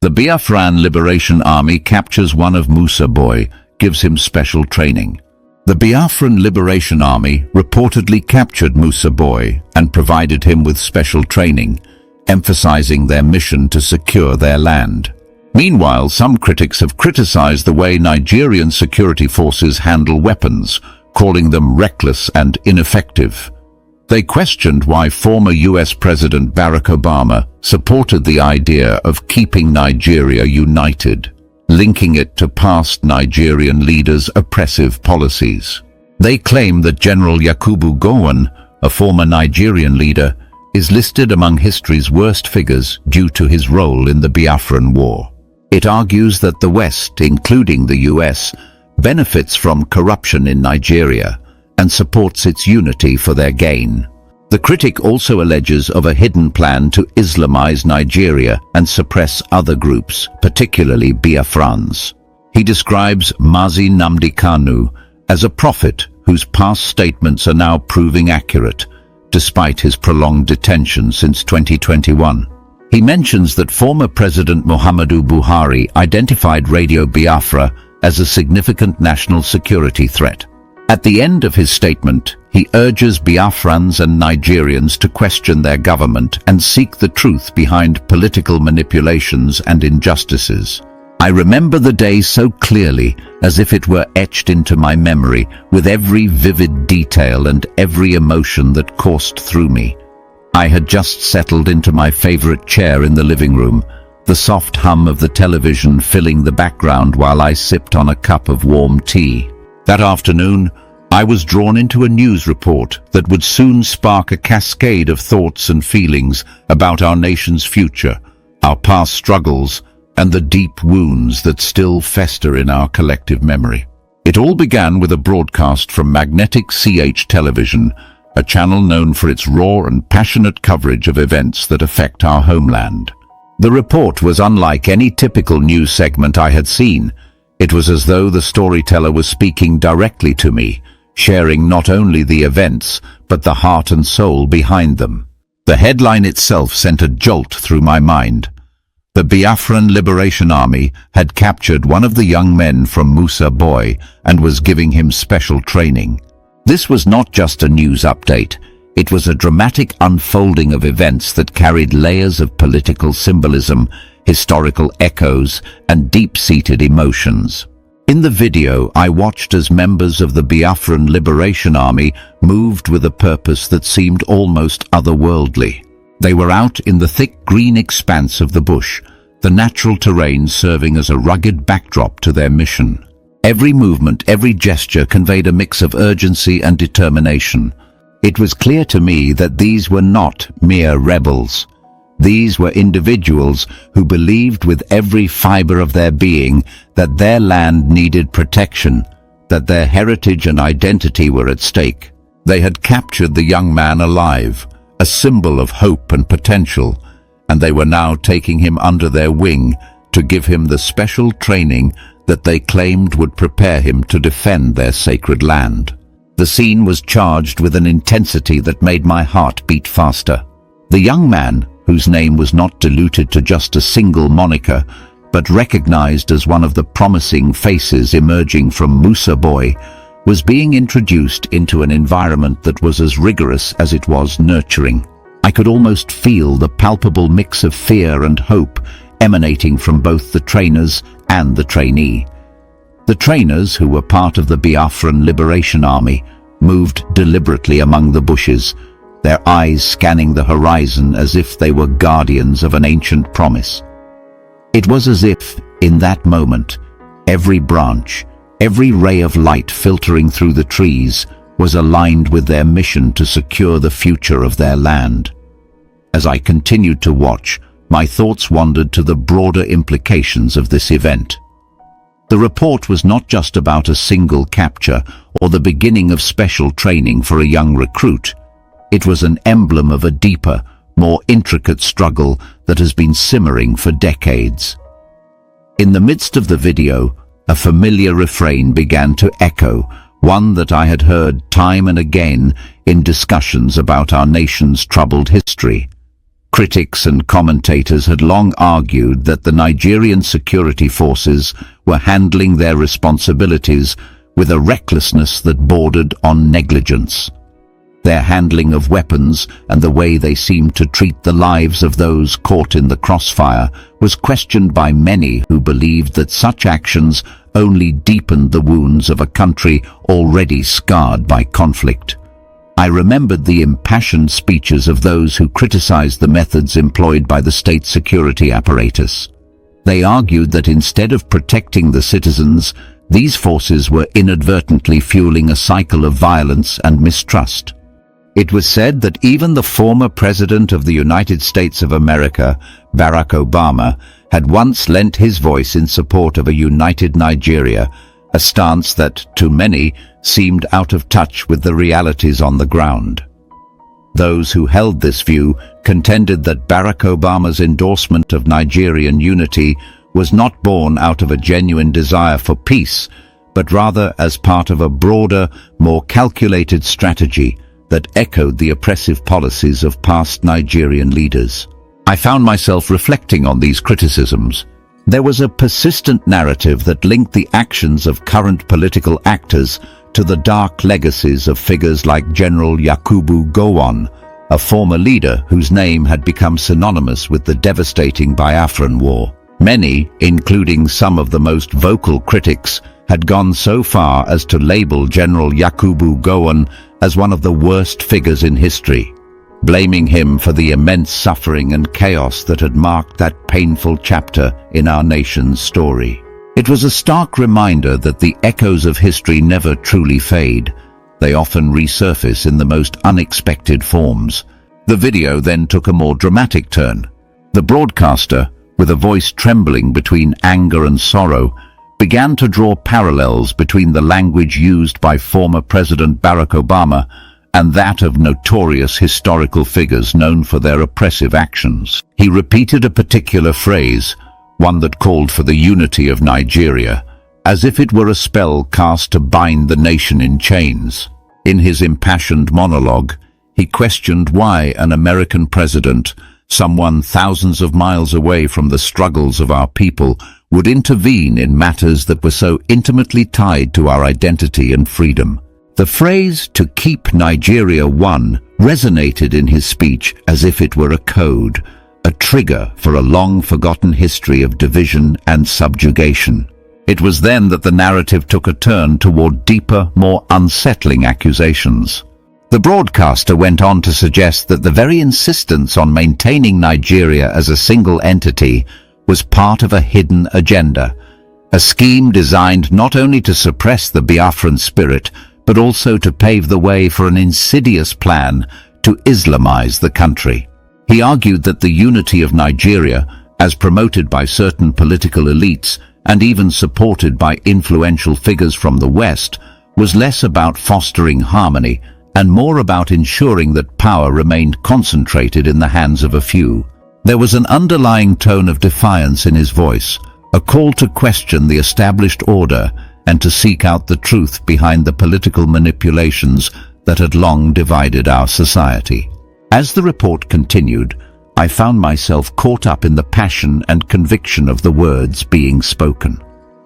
The Biafran Liberation Army captures one of Musa boy, gives him special training. The Biafran Liberation Army reportedly captured Musa boy and provided him with special training, emphasizing their mission to secure their land. Meanwhile, some critics have criticized the way Nigerian security forces handle weapons, calling them reckless and ineffective. They questioned why former US President Barack Obama supported the idea of keeping Nigeria united, linking it to past Nigerian leaders' oppressive policies. They claim that General Yakubu Gowon, a former Nigerian leader, is listed among history's worst figures due to his role in the Biafran War. It argues that the West, including the US, benefits from corruption in Nigeria and supports its unity for their gain. The critic also alleges of a hidden plan to Islamize Nigeria and suppress other groups, particularly Biafrans. He describes Mazi Nnamdi Kanu as a prophet whose past statements are now proving accurate, despite his prolonged detention since 2021. He mentions that former President Muhammadu Buhari identified Radio Biafra as a significant national security threat. At the end of his statement, he urges Biafrans and Nigerians to question their government and seek the truth behind political manipulations and injustices. I remember the day so clearly, as if it were etched into my memory, with every vivid detail and every emotion that coursed through me. I had just settled into my favorite chair in the living room, the soft hum of the television filling the background while I sipped on a cup of warm tea. That afternoon, I was drawn into a news report that would soon spark a cascade of thoughts and feelings about our nation's future, our past struggles, and the deep wounds that still fester in our collective memory. It all began with a broadcast from Magnetic CH Television, a channel known for its raw and passionate coverage of events that affect our homeland. The report was unlike any typical news segment I had seen. It was as though the storyteller was speaking directly to me, sharing not only the events, but the heart and soul behind them. The headline itself sent a jolt through my mind. The Biafran Liberation Army had captured one of the young men from Musa boy and was giving him special training. This was not just a news update. It was a dramatic unfolding of events that carried layers of political symbolism, historical echoes, and deep-seated emotions. In the video, I watched as members of the Biafran Liberation Army moved with a purpose that seemed almost otherworldly. They were out in the thick green expanse of the bush, the natural terrain serving as a rugged backdrop to their mission. Every movement, every gesture conveyed a mix of urgency and determination. It was clear to me that these were not mere rebels. These were individuals who believed with every fiber of their being that their land needed protection, that their heritage and identity were at stake. They had captured the young man alive, a symbol of hope and potential, and they were now taking him under their wing to give him the special training that they claimed would prepare him to defend their sacred land. The scene was charged with an intensity that made my heart beat faster. The young man, whose name was not diluted to just a single moniker, but recognized as one of the promising faces emerging from Musa boy, was being introduced into an environment that was as rigorous as it was nurturing. I could almost feel the palpable mix of fear and hope emanating from both the trainers and the trainee. The trainers, who were part of the Biafran Liberation Army, moved deliberately among the bushes, their eyes scanning the horizon as if they were guardians of an ancient promise. It was as if, in that moment, every branch, every ray of light filtering through the trees was aligned with their mission to secure the future of their land. As I continued to watch, my thoughts wandered to the broader implications of this event. The report was not just about a single capture or the beginning of special training for a young recruit. It was an emblem of a deeper, more intricate struggle that has been simmering for decades. In the midst of the video, a familiar refrain began to echo, one that I had heard time and again in discussions about our nation's troubled history. Critics and commentators had long argued that the Nigerian security forces were handling their responsibilities with a recklessness that bordered on negligence. Their handling of weapons and the way they seemed to treat the lives of those caught in the crossfire was questioned by many who believed that such actions only deepened the wounds of a country already scarred by conflict. I remembered the impassioned speeches of those who criticized the methods employed by the state security apparatus. They argued that instead of protecting the citizens, these forces were inadvertently fueling a cycle of violence and mistrust. It was said that even the former President of the United States of America, Barack Obama, had once lent his voice in support of a united Nigeria, a stance that, to many, seemed out of touch with the realities on the ground. Those who held this view contended that Barack Obama's endorsement of Nigerian unity was not born out of a genuine desire for peace, but rather as part of a broader, more calculated strategy that echoed the oppressive policies of past Nigerian leaders. I found myself reflecting on these criticisms. There was a persistent narrative that linked the actions of current political actors to the dark legacies of figures like General Yakubu Gowon, a former leader whose name had become synonymous with the devastating Biafran War. Many, including some of the most vocal critics, had gone so far as to label General Yakubu Gowon as one of the worst figures in history, blaming him for the immense suffering and chaos that had marked that painful chapter in our nation's story. It was a stark reminder that the echoes of history never truly fade. They often resurface in the most unexpected forms. The video then took a more dramatic turn. The broadcaster, with a voice trembling between anger and sorrow, began to draw parallels between the language used by former President Barack Obama and that of notorious historical figures known for their oppressive actions. He repeated a particular phrase, one that called for the unity of Nigeria, as if it were a spell cast to bind the nation in chains. In his impassioned monologue, he questioned why an American president, someone thousands of miles away from the struggles of our people, would intervene in matters that were so intimately tied to our identity and freedom. The phrase, "to keep Nigeria one," resonated in his speech as if it were a code, a trigger for a long-forgotten history of division and subjugation. It was then that the narrative took a turn toward deeper, more unsettling accusations. The broadcaster went on to suggest that the very insistence on maintaining Nigeria as a single entity was part of a hidden agenda, a scheme designed not only to suppress the Biafran spirit, but also to pave the way for an insidious plan to Islamize the country. He argued that the unity of Nigeria, as promoted by certain political elites and even supported by influential figures from the West, was less about fostering harmony and more about ensuring that power remained concentrated in the hands of a few. There was an underlying tone of defiance in his voice, a call to question the established order and to seek out the truth behind the political manipulations that had long divided our society. As the report continued, I found myself caught up in the passion and conviction of the words being spoken.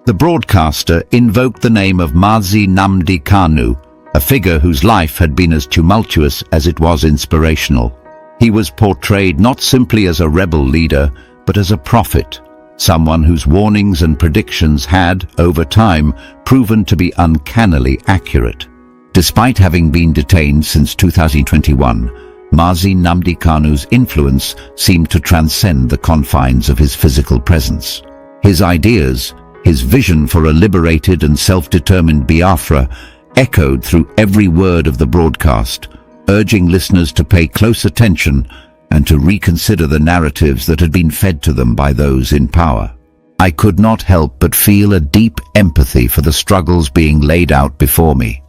The broadcaster invoked the name of Nnamdi Kanu, a figure whose life had been as tumultuous as it was inspirational. He was portrayed not simply as a rebel leader, but as a prophet, someone whose warnings and predictions had, over time, proven to be uncannily accurate. Despite having been detained since 2021, Nnamdi Kanu's influence seemed to transcend the confines of his physical presence. His ideas, his vision for a liberated and self-determined Biafra, echoed through every word of the broadcast, urging listeners to pay close attention and to reconsider the narratives that had been fed to them by those in power. I could not help but feel a deep empathy for the struggles being laid out before me.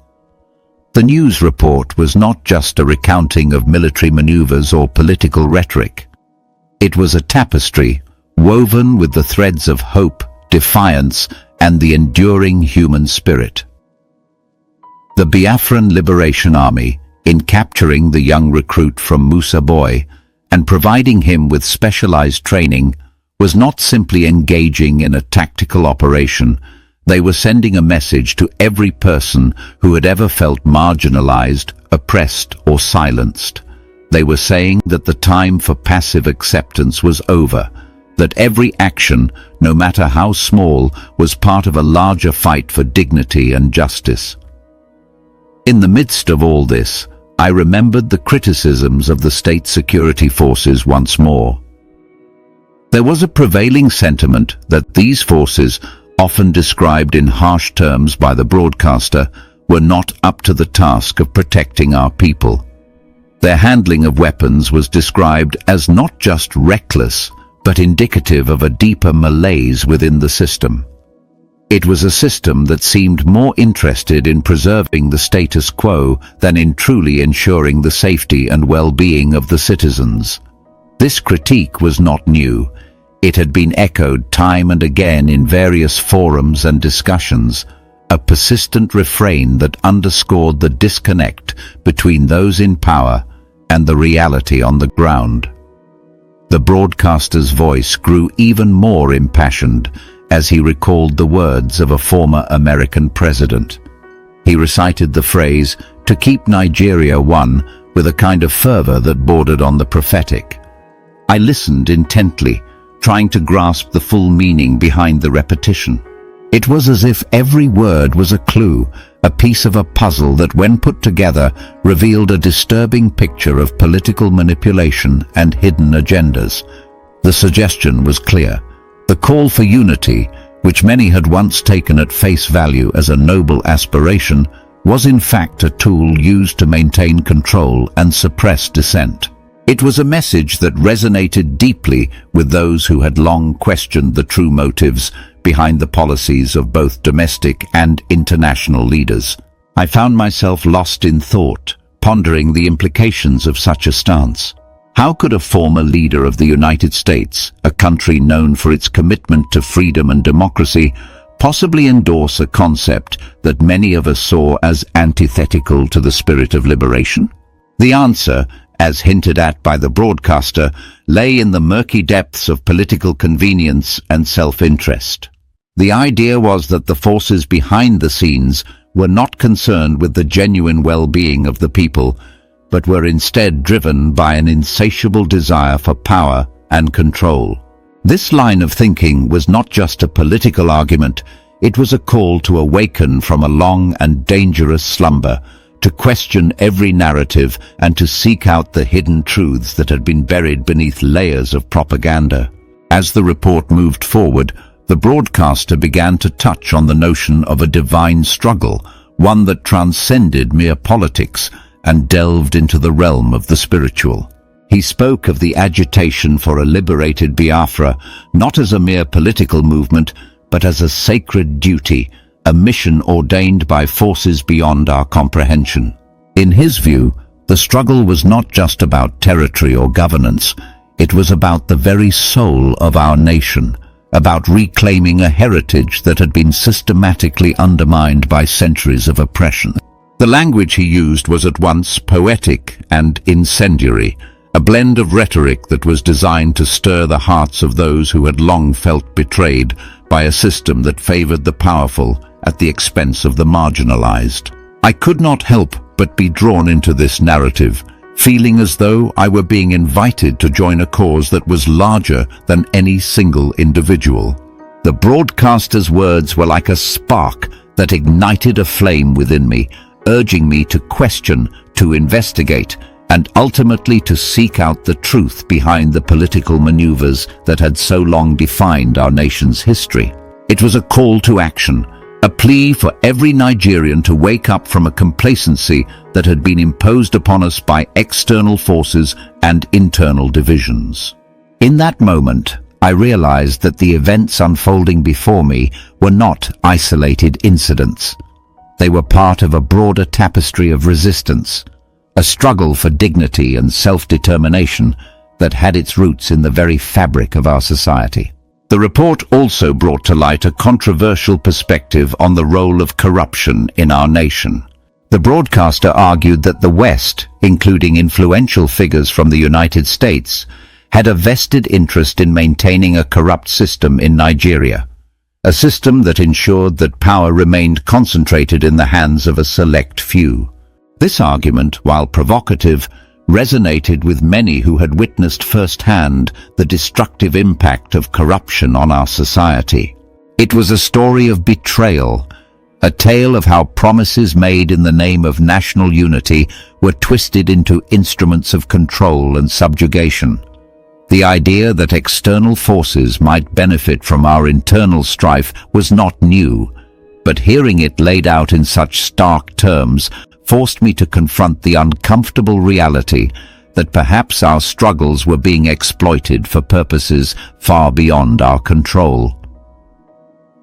The news report was not just a recounting of military maneuvers or political rhetoric. It was a tapestry woven with the threads of hope, defiance, and the enduring human spirit. The Biafran Liberation Army, in capturing the young recruit from Musa, and providing him with specialized training, was not simply engaging in a tactical operation. They were sending a message to every person who had ever felt marginalized, oppressed, or silenced. They were saying that the time for passive acceptance was over, that every action, no matter how small, was part of a larger fight for dignity and justice. In the midst of all this, I remembered the criticisms of the state security forces once more. There was a prevailing sentiment that these forces, often described in harsh terms by the broadcaster, were not up to the task of protecting our people. Their handling of weapons was described as not just reckless, but indicative of a deeper malaise within the system. It was a system that seemed more interested in preserving the status quo than in truly ensuring the safety and well-being of the citizens. This critique was not new. It had been echoed time and again in various forums and discussions, a persistent refrain that underscored the disconnect between those in power and the reality on the ground. The broadcaster's voice grew even more impassioned as he recalled the words of a former American president. He recited the phrase, "to keep Nigeria one," with a kind of fervor that bordered on the prophetic. I listened intently, trying to grasp the full meaning behind the repetition. It was as if every word was a clue, a piece of a puzzle that, when put together, revealed a disturbing picture of political manipulation and hidden agendas. The suggestion was clear. The call for unity, which many had once taken at face value as a noble aspiration, was in fact a tool used to maintain control and suppress dissent. It was a message that resonated deeply with those who had long questioned the true motives behind the policies of both domestic and international leaders. I found myself lost in thought, pondering the implications of such a stance. How could a former leader of the United States, a country known for its commitment to freedom and democracy, possibly endorse a concept that many of us saw as antithetical to the spirit of liberation? The answer, as hinted at by the broadcaster, lay in the murky depths of political convenience and self-interest. The idea was that the forces behind the scenes were not concerned with the genuine well-being of the people, but were instead driven by an insatiable desire for power and control. This line of thinking was not just a political argument, it was a call to awaken from a long and dangerous slumber, to question every narrative and to seek out the hidden truths that had been buried beneath layers of propaganda. As the report moved forward, the broadcaster began to touch on the notion of a divine struggle, one that transcended mere politics and delved into the realm of the spiritual. He spoke of the agitation for a liberated Biafra, not as a mere political movement, but as a sacred duty, a mission ordained by forces beyond our comprehension. In his view, the struggle was not just about territory or governance, it was about the very soul of our nation, about reclaiming a heritage that had been systematically undermined by centuries of oppression. The language he used was at once poetic and incendiary, a blend of rhetoric that was designed to stir the hearts of those who had long felt betrayed by a system that favored the powerful at the expense of the marginalized. I could not help but be drawn into this narrative, feeling as though I were being invited to join a cause that was larger than any single individual. The broadcaster's words were like a spark that ignited a flame within me, urging me to question, to investigate, and ultimately to seek out the truth behind the political maneuvers that had so long defined our nation's history. It was a call to action, a plea for every Nigerian to wake up from a complacency that had been imposed upon us by external forces and internal divisions. In that moment, I realized that the events unfolding before me were not isolated incidents. They were part of a broader tapestry of resistance, a struggle for dignity and self-determination that had its roots in the very fabric of our society. The report also brought to light a controversial perspective on the role of corruption in our nation. The broadcaster argued that the West, including influential figures from the United States, had a vested interest in maintaining a corrupt system in Nigeria, a system that ensured that power remained concentrated in the hands of a select few. This argument, while provocative, resonated with many who had witnessed firsthand the destructive impact of corruption on our society. It was a story of betrayal, a tale of how promises made in the name of national unity were twisted into instruments of control and subjugation. The idea that external forces might benefit from our internal strife was not new, but hearing it laid out in such stark terms forced me to confront the uncomfortable reality that perhaps our struggles were being exploited for purposes far beyond our control.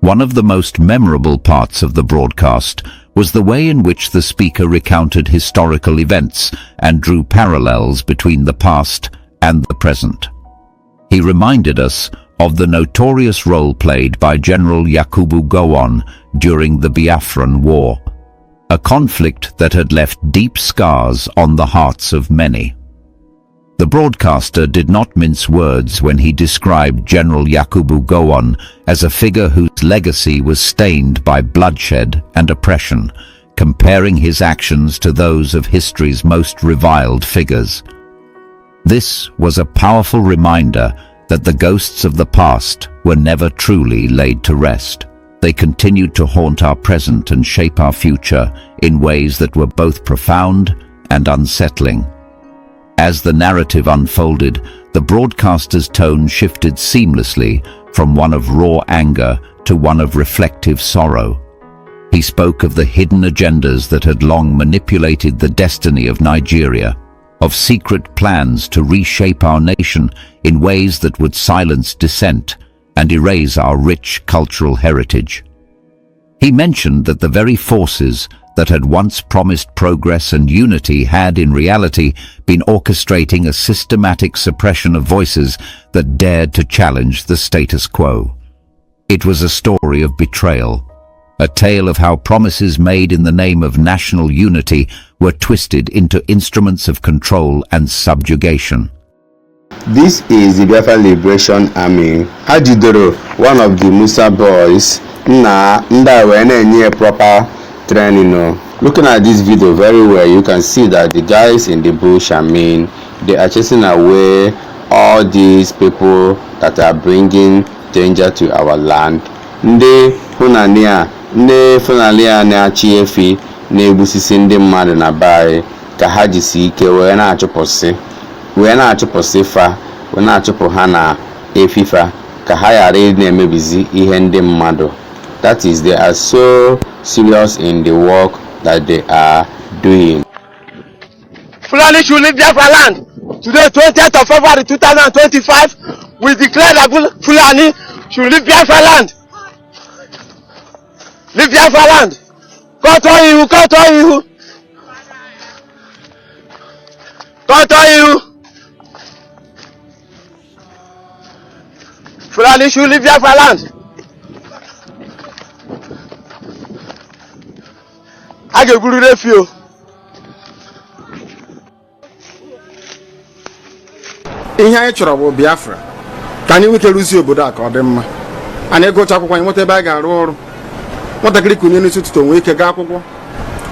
One of the most memorable parts of the broadcast was the way in which the speaker recounted historical events and drew parallels between the past and the present. He reminded us of the notorious role played by General Yakubu Gowon during the Biafran War, a conflict that had left deep scars on the hearts of many. The broadcaster did not mince words when he described General Yakubu Gowon as a figure whose legacy was stained by bloodshed and oppression, comparing his actions to those of history's most reviled figures. This was a powerful reminder that the ghosts of the past were never truly laid to rest. They continued to haunt our present and shape our future in ways that were both profound and unsettling. As the narrative unfolded, the broadcaster's tone shifted seamlessly from one of raw anger to one of reflective sorrow. He spoke of the hidden agendas that had long manipulated the destiny of Nigeria, of secret plans to reshape our nation in ways that would silence dissent and erase our rich cultural heritage. He mentioned that the very forces that had once promised progress and unity had in reality been orchestrating a systematic suppression of voices that dared to challenge the status quo. It was a story of betrayal, a tale of how promises made in the name of national unity were twisted into instruments of control and subjugation. This is the Biafran Liberation Army. Hajidoro, one of the Musa boys, Nda proper training. Looking at this video very well, you can see that the guys in the bush, they are chasing away all these people that are bringing danger to our land. Ndị funania na-achị efi na-egbusisi ndị mmadụ na bai ka ha jisi ike wee na-achụpụsị fa wee na-achụpụ ha na efifa ka ha ghara na-emebizi ihe ndị mmadụ. That is, they are so serious in the work that they are doing. Fulani should leave Biafra land. Today, 20th of February 2025, we declare that Fulani should leave Biafra land. Leave Biafra land. Cut on you, cut on you. Cut on you. Fulani should leave Biafra land. I get good refuse. Ihe anyị chọrọ bụ Biafra ka anyị nweke rụzie obodo a ka ọ dị mma. Anyị gụcha akwụkwọ anyị nweta ebe a ga-arụ ọrụ. Nwatakịrị kunye n'isi ụtụtụ nwee ike gaa akwụkwọ.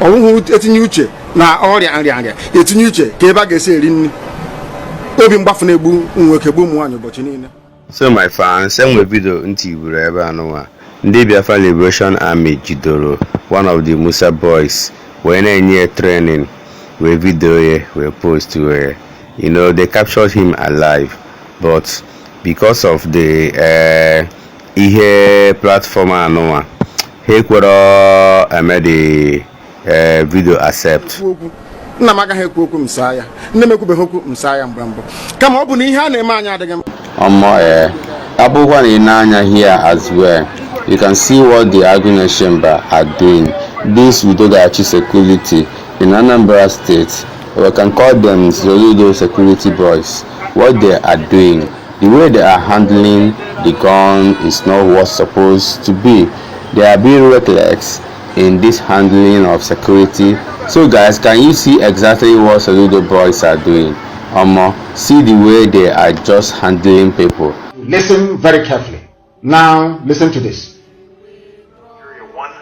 Ọwụhụ etinye uche na ọrịa nrịanrịa, etinye uche ka ebe a ga-esi eri nri. Obi mgbafu na-egbu nwoke gbu ụmụ nwaanyị ụbọchị niile. So my fans, enwe video ntị iburu ebe anụwa. Ndị Biafran Liberation Army jidoro one of the Musa boys wee na-enye training wee video ye wee post wee, you know, they captured him alive, but because of the ihe platform anụwa, he kwere eme the video accept. Nna m agaghị ekwu okwu msa ya, nne m ekwubeghị okwu msa ya mgbe mbụ, kama ọ bụ na ihe a na-eme anyị adịghị mma. Abụkwa na ị na-anya here as well, you can see what the Aguna Chamber are doing. This Udogachi security in Anambra State, we can call them Zoludo security boys. What they are doing, the way they are handling the gun is not what's supposed to be. They are being reckless in this handling of security So guys, can you see exactly what Soludo boys are doing? See the way they are just handling people. Listen very carefully. Now listen to this. Nigeria 1,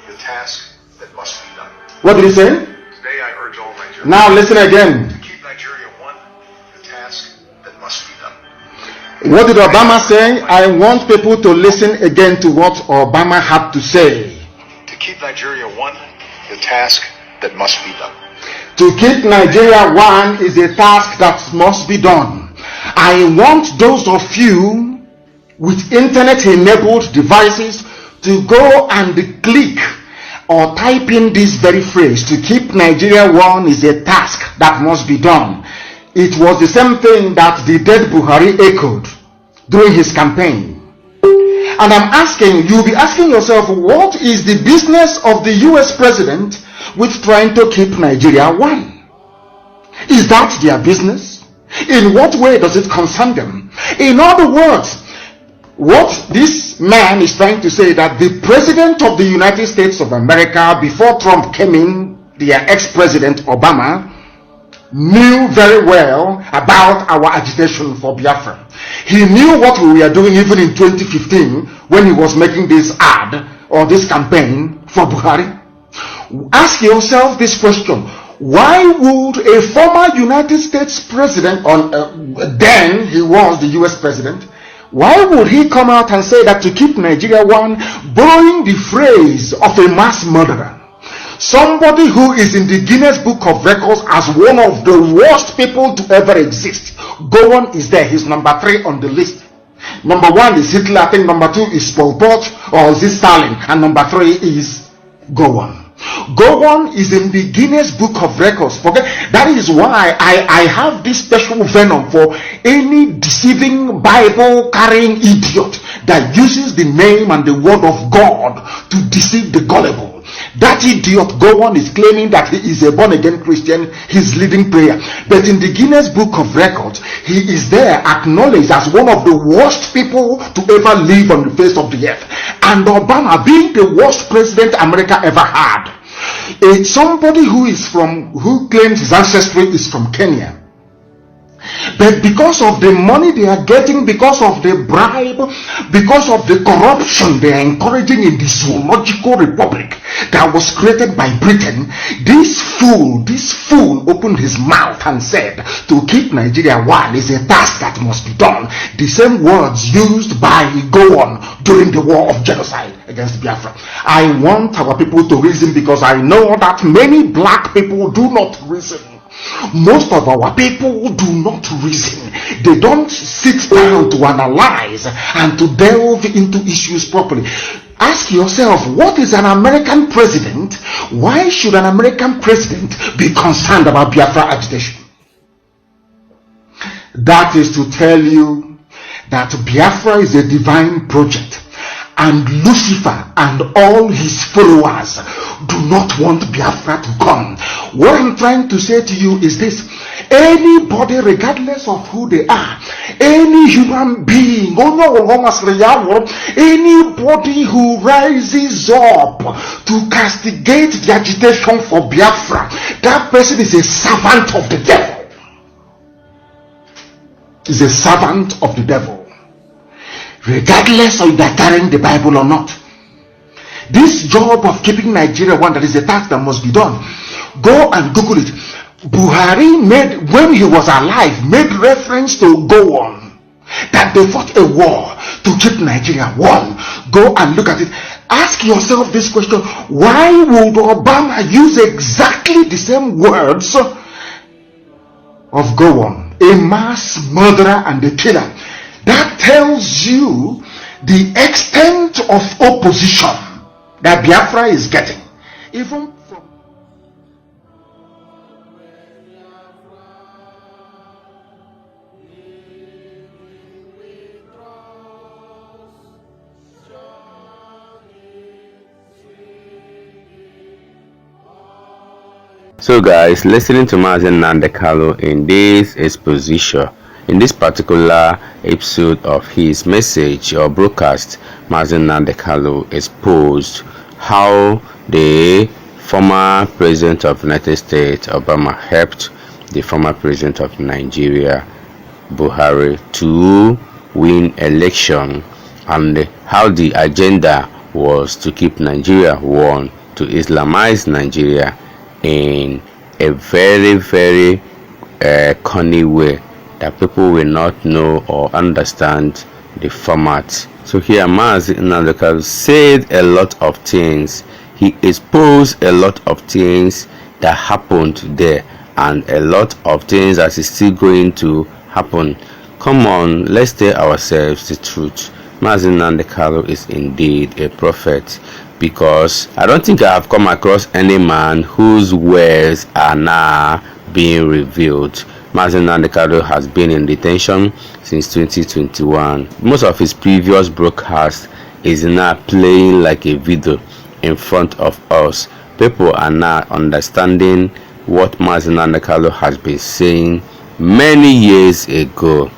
the task that must be done. What did he say? Today I urge all Nigerians Now listen again. to keep Nigeria 1, the task that must be done. What did Obama say? I want people to listen again to what Obama had to say. To keep Nigeria 1, the task that must be done. To keep Nigeria one is a task that must be done. I want those of you with internet-enabled devices to go and click or type in this very phrase. To keep Nigeria one is a task that must be done. It was the same thing that the dead Buhari echoed during his campaign. And I'm asking, you'll be asking yourself, what is the business of the US president with trying to keep Nigeria one? Is that their business? In what way does it concern them? In other words, what this man is trying to say, that the president of the United States of America, before Trump came in, their ex-president Obama, knew very well about our agitation for Biafra. He knew what we were doing even in 2015 when he was making this ad or this campaign for Buhari. Ask yourself this question: why would a former United States president, then he was the US president, why would he come out and say that to keep Nigeria one, borrowing the phrase of a mass murderer, somebody who is in the Guinness Book of Records as one of the worst people to ever exist? Gowon is there. He's number 3 on the list. Number 1 is Hitler. I think number 2 is Pol Pot or is it Stalin, and number 3 is Gowon. Gowon is in the Guinness Book of Records. Forget that. Is why I have this special venom for any deceiving Bible carrying idiot that uses the name and the word of God to deceive the gullible. That idiot Gowon is claiming that he is a born-again Christian. He's leading prayer, but in the Guinness Book of Records, he is there acknowledged as one of the worst people to ever live on the face of the earth. And Obama, being the worst president America ever had, somebody who claims his ancestry is from Kenya, but because of the money they are getting, because of the bribe, because of the corruption they are encouraging in the zoological republic that was created by Britain, this fool opened his mouth and said to keep Nigeria one is a task that must be done. The same words used by Gowon during the war of genocide against Biafra. I want our people to reason, because I know that many black people do not reason. Most of our people do not reason. They don't sit down to analyze and to delve into issues properly. Ask yourself, what is an American president? Why should an American president be concerned about Biafra agitation? That is to tell you that Biafra is a divine project, and Lucifer and all his followers do not want Biafra to come. What I'm trying to say to you is this: anybody, regardless of who they are, any human being, anybody who rises up to castigate the agitation for Biafra, that person is a servant of the devil. Is a servant of the devil, regardless of they're carrying the Bible or not. This job of keeping Nigeria one, that is a task that must be done. Go and Google it. Buhari made, when he was alive, made reference to Gowon, that they fought a war to keep Nigeria one. Go and look at it. Ask yourself this question: why would Obama use exactly the same words of Gowon, a mass murderer and a killer? That tells you the extent of opposition that Biafra is getting, even from So guys, listening to Nnamdi Kanu in this exposition, in this particular episode of his message or broadcast, Nnamdi Kanu exposed how they former president of the United States, Obama, helped the former president of Nigeria, Buhari, to win election, and how the agenda was to keep Nigeria one, to Islamize Nigeria in a very, very cunning way that people will not know or understand the format. So here Mazi Nnamdi Kanu said a lot of things. He exposed a lot of things that happened there, and a lot of things that is still going to happen. Come on, let's tell ourselves the truth. Mazi Nnamdi Kanu is indeed a prophet, because I don't think I have come across any man whose words are now being revealed. Mazi Nnamdi Kanu has been in detention since 2021. Most of his previous broadcasts is now playing like a video in front of us. People are now understanding what Mazi Nnamdi Kanu has been saying many years ago.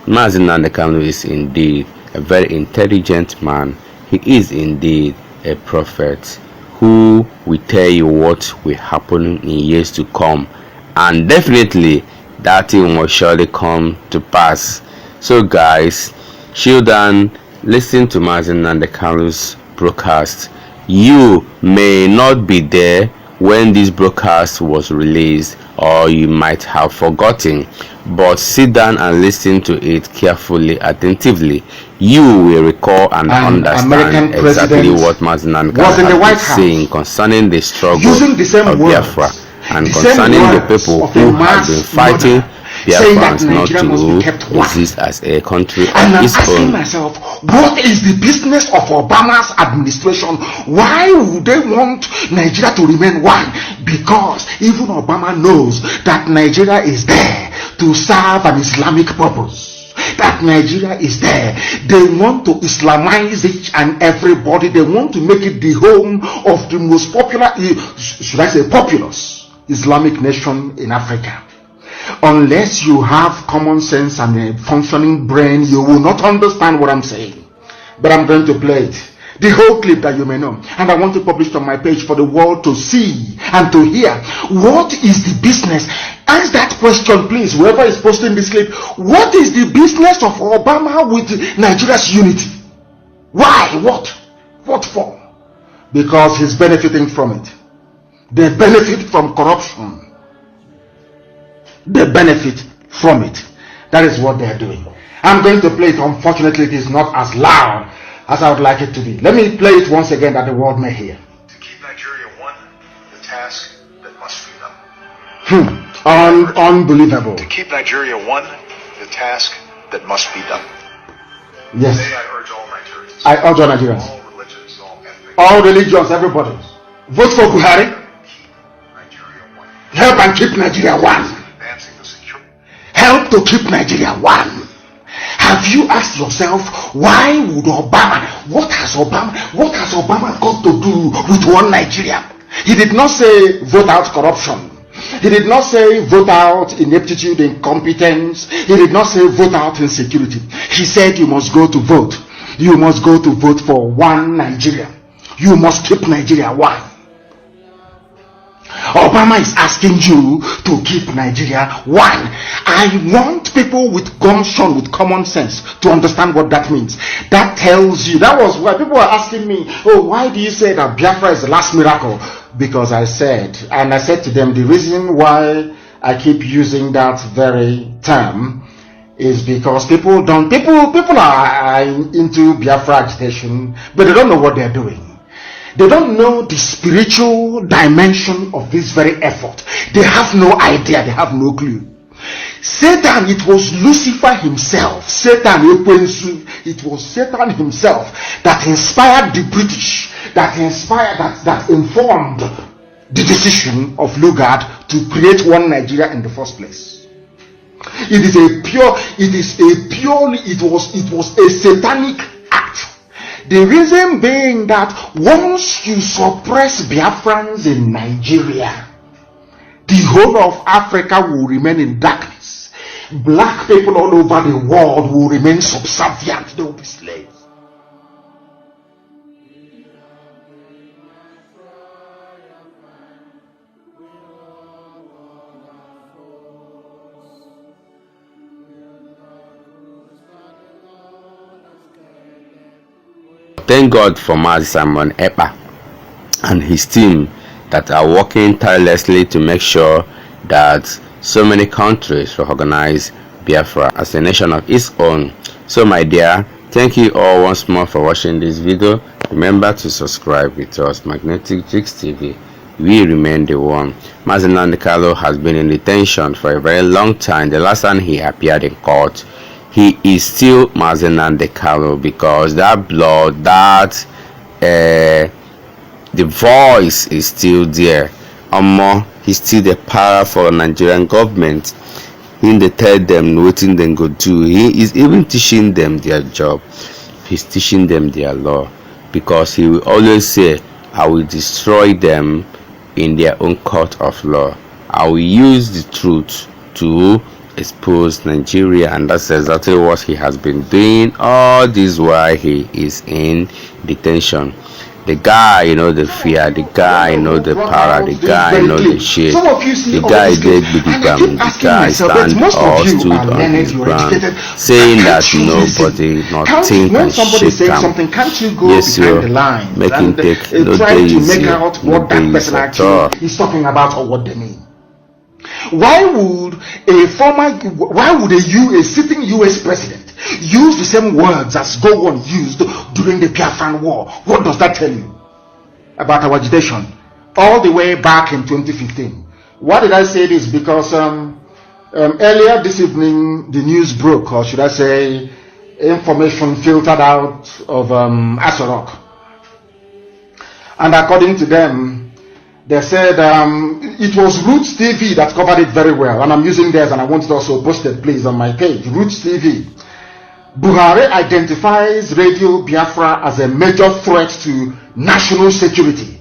Mazi Nnamdi Kanu is indeed a very intelligent man. He is indeed a prophet who will tell you what will happen in years to come, and definitely that thing will surely come to pass. So guys, chill down, listen to Mazi Nnamdi Kanu's broadcast. You may not be there when this broadcast was released, or you might have forgotten, but sit down and listen to it carefully, attentively. You will recall and understand exactly what Mazi Nnamdi Kanu has been saying concerning the struggle of Biafra, and concerning the people who have been fighting Biafrans not to exist as a country of its own. Myself, what is the business of Obama's administration? Why would they want Nigeria to remain one? Because even Obama knows that Nigeria is there to serve an Islamic purpose. That Nigeria is there. They want to Islamize each and everybody. They want to make it the home of the most popular, should I say populous, Islamic nation in Africa. Unless you have common sense and a functioning brain, you will not understand what I'm saying. But I'm going to play it, the whole clip, that you may know, and I want to publish it on my page for the world to see and to hear. What is the business? Ask that question, please, whoever is posting this clip. What is the business of Obama with Nigeria's unity? Why? What for? Because he's benefiting from it. They benefit from corruption. They benefit from it. That is what they are doing. I'm going to play it. Unfortunately, it is not as loud as I would like it to be. Let me play it once again that the world may hear. To keep Nigeria one, the task that must be done. Unbelievable. To keep Nigeria one, the task that must be done. Yes. Today I urge all Nigerians. I urge all Nigerians. All religions, all ethnic. All religions, everybody. Vote for Buhari. Keep Nigeria one. Help and keep Nigeria one. Advancing the security. Help to keep Nigeria one. Have you asked yourself, why would what has Obama got to do with one Nigeria? He did not say vote out corruption. He did not say vote out ineptitude, incompetence. He did not say vote out insecurity. He said you must go to vote. You must go to vote for one Nigeria. You must keep Nigeria one. Obama is asking you to keep Nigeria one. I want people with gumption, with common sense, to understand what that means. That tells you, that was why people were asking me, oh, why do you say that Biafra is the last miracle? Because I said to them, the reason why I keep using that very term is because people are into Biafra agitation, but they don't know what they're doing. They don't know the spiritual dimension of this very effort. They have no idea. They have no clue. Satan, it was Lucifer himself. It was Satan himself that inspired the British, that informed the decision of Lugard to create one Nigeria in the first place. It was a satanic act. The reason being that once you suppress Biafrans in Nigeria, the whole of Africa will remain in darkness. Black people all over the world will remain subservient. They will be slaves. thank God for Mazi Simon Ekpa and his team that are working tirelessly to make sure that so many countries recognize Biafra as a nation of its own. So my dear, thank you all once more for watching this video. Remember to subscribe with us, Magnetic Jigs TV. We remain the one. Nnamdi Kanu has been in detention for a very long time. The last time he appeared in court, he is still Nnamdi Kanu because that blood, that the voice is still there. He's still the powerful Nigerian government. They tell them what they go do. He is even teaching them their job. He's teaching them their law, because he will always say, I will destroy them in their own court of law. I will use the truth to expose Nigeria, and that's exactly what he has been doing all this while he is in detention. The guy, the fear, the guy, the power, the guy, the shit. The guy did the guy stand or stood on his ground, saying that nobody, nothing can shake him. Yes, you make him take no days, no days at all. He's talking about or what they mean. Why would a sitting US president use the same words as Gowon used during the Biafran war? What does that tell you about our agitation all the way back in 2015? Why did I say this? Because earlier this evening the news broke, or should I say information filtered out of Asorok, and according to them, they said it was Roots TV that covered it very well, and I'm using theirs, and I want it also posted, please, on my page. Roots TV. Buhari identifies Radio Biafra as a major threat to national security.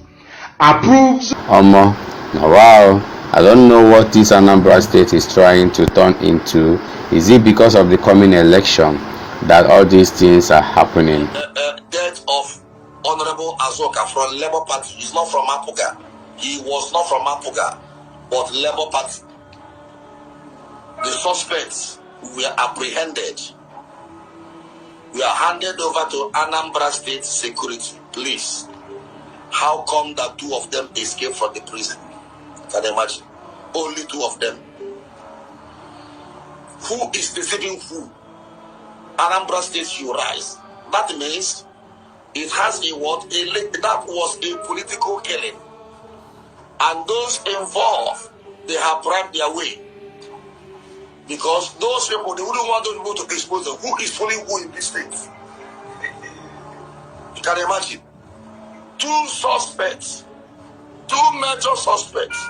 Approves. Wow, I don't know what this Anambra State is trying to turn into. Is it because of the coming election that all these things are happening? Death of Honorable Azoka from Labour Party. He's not from Apuga. He was not from Apuga, but Labour Party. The suspects were apprehended. We are handed over to Anambra State Security. Please, how come that two of them escaped from the prison? Can you imagine? Only two of them. Who is deceiving who? Anambra State should rise. That means it has a what? That was a political killing. And those involved, they have bribed their way. Because those people, they wouldn't want those people to expose them. Who is fooling who in this state? You can imagine. Two suspects. Two major suspects.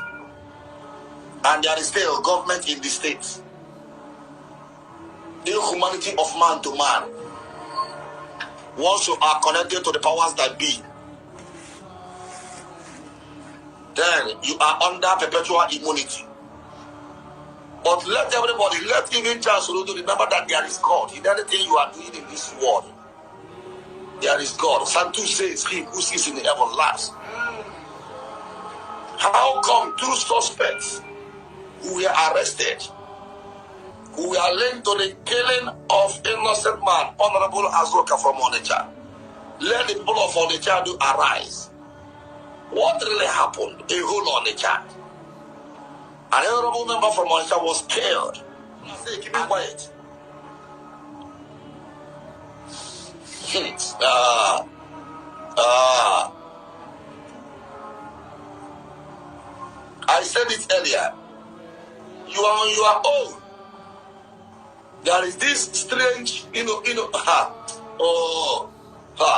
And there is still government in the state. Inhumanity of man to man. Once you are connected to the powers that be, then you are under perpetual immunity. But let everybody, let even Charles remember that there is God in anything you are doing in this world. There is God. Santu says, He who sits in the heaven laughs. How come two suspects who were arrested, who were linked to the killing of innocent man, Honorable Azoka from Onitsha, let the people of Onitsha do arise? What really happened? A whole Onitsha. An honorable member from Onitsha was killed. I say, keep it quiet. I said it earlier. You are on your own. There is this strange,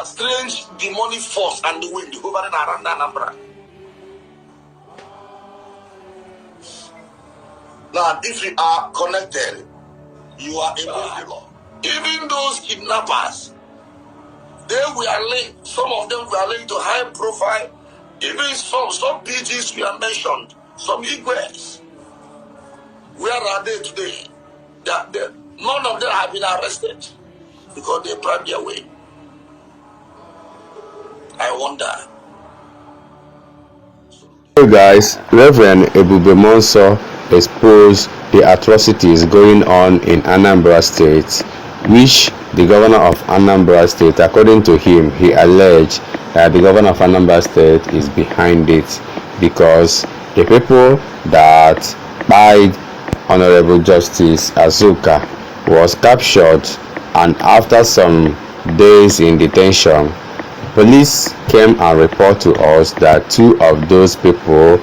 strange demonic force and the wind hovering around Anambra. Now, if you are connected, you are above the law. Even those kidnappers, they were linked. Some of them were linked to high profile. Even some PGs were mentioned. Some Igwes. Where are they today? None of them have been arrested because they bribed their way. I wonder. Hey guys, Reverend Ebube Monso exposed the atrocities going on in Anambra State which the governor of Anambra State, according to him, he alleged that the governor of Anambra State is behind it because the people that died Honorable Justice Azuka was captured, and after some days in detention, police came and reported to us that 2 of those people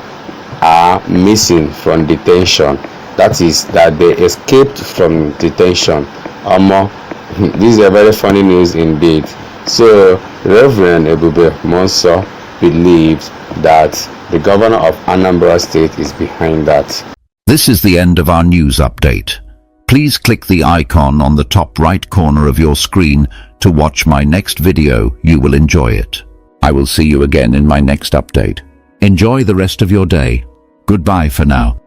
are missing from detention. That is, that they escaped from detention. This is a very funny news indeed. So Reverend Ebube Monso believes that the governor of Anambra State is behind that. This is the end of our news update. Please click the icon on the top right corner of your screen to watch my next video. You will enjoy it. I will see you again in my next update. Enjoy the rest of your day. Goodbye for now.